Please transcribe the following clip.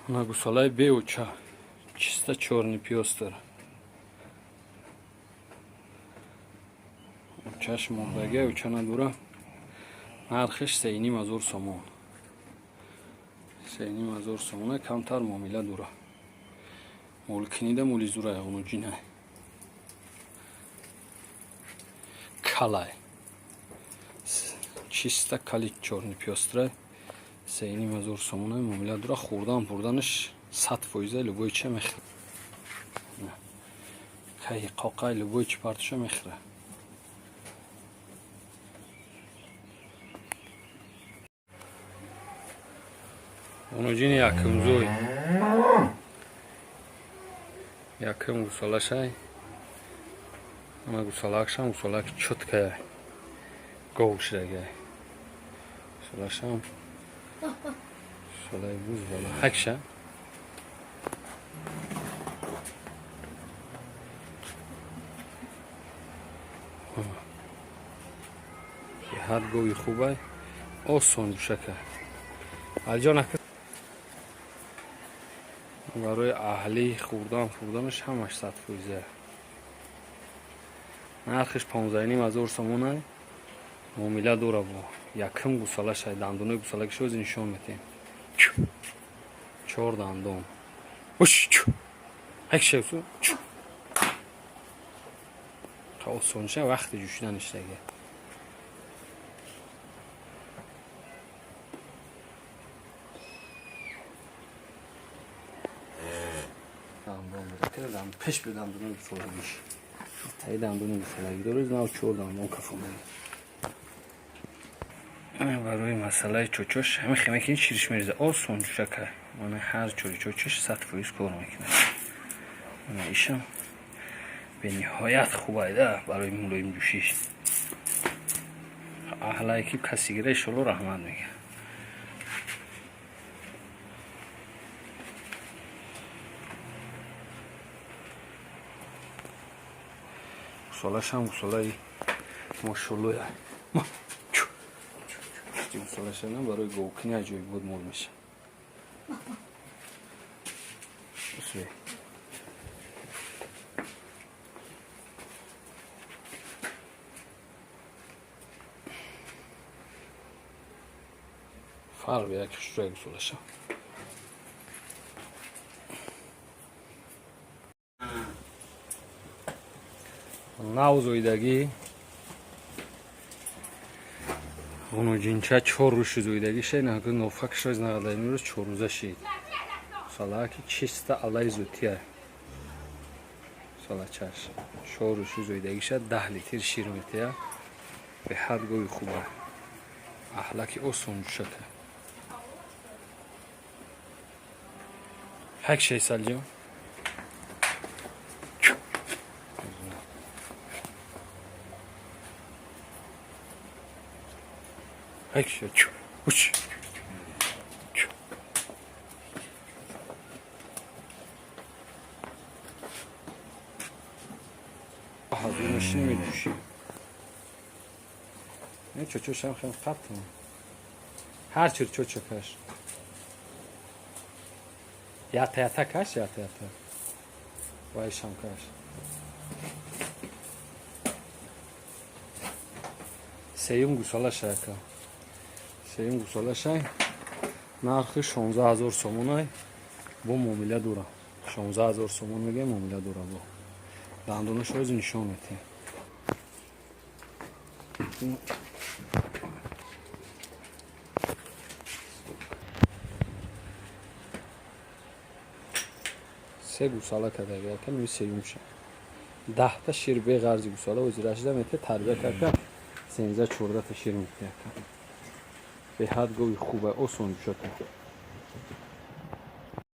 На гусалай беуча чисто черный пёстер. Учаш мордаге учана дура. Нархиш 3,5 сомон. 3,5 сомон камтар муомила дура. Молкинида мулизура ягунуҷина. Калай. Чисто калит черный пёстер. 3,5 сомон муомила дура. Хурдан бурданш 100% любой ча мехра. Кай қоқай любой ча партша мехра. Онуҷини якумзӯй. Якум гусалашай. Ана гусалакшам гусалак чуткая. Гоушрага. Гусалашам. Гусалай буз бала. Хакша. Ҳад гови хубай. Осон бушака. Алҷона барои аҳли хурданаш ҳамаш 100%. нархиш 15,5 сомон муомила дора бо якум гусалаш дандонаи гусалакиш ози нишон метем. 4 дандон. Акшавсу. осонша вақти ҷӯшиданаш дага. Dam peş bir damdını sorulmuş. Tay damdını mesela gidiyoruz. Ne uçuyor damdın kafamda. Baroy masalay çoçoş. Hem xemekin çirişmerize. O son şaka. Ona her çoçoş 100% kor makine. Ona işim. به نهایت خوبه ده برای ملایم جوشیش. اهلایی که کسی گره شلو رحمت میگه. گسالاش هم گسالای ماشالله ما گسالاش هم برای گوکنی عجایی بود مول میشه. بسیار fark bir yakış şuraya gusulaşam. Navzoydagi гунуҷинча 4 рӯши зӯидагӣ шед нагӯ нофакш роз нағадаи рӯз 4 рӯза шед. Салаки чиста алай зӯтия. Салачаш 4 рӯши зӯидагӣ шед 10 литр шир метия. Беҳад гӯи хуба. Аҳлаки осон ҷӯшака. Hak şey salcım. Hak şey. Uç. Hazır işin mi düşüyor? Ne çocuğu şam katma. Her tür çocuk her. Yata kaç yata. Vay şam kaç. Seyum gusalaşay ka. Seyum gusalaşay. Narxi 16000 somonay. Bu muomila dura. 16000 somon mege muomila dura bu. Dandonuş o'zi nishon etdi. سه گوساله کرده که می سیوم شد 10 تا شیر به غرض گوساله وزیر رشده میته تربیت کرده 13 14 تا شیر میته به حد گوی خوبه آسون شده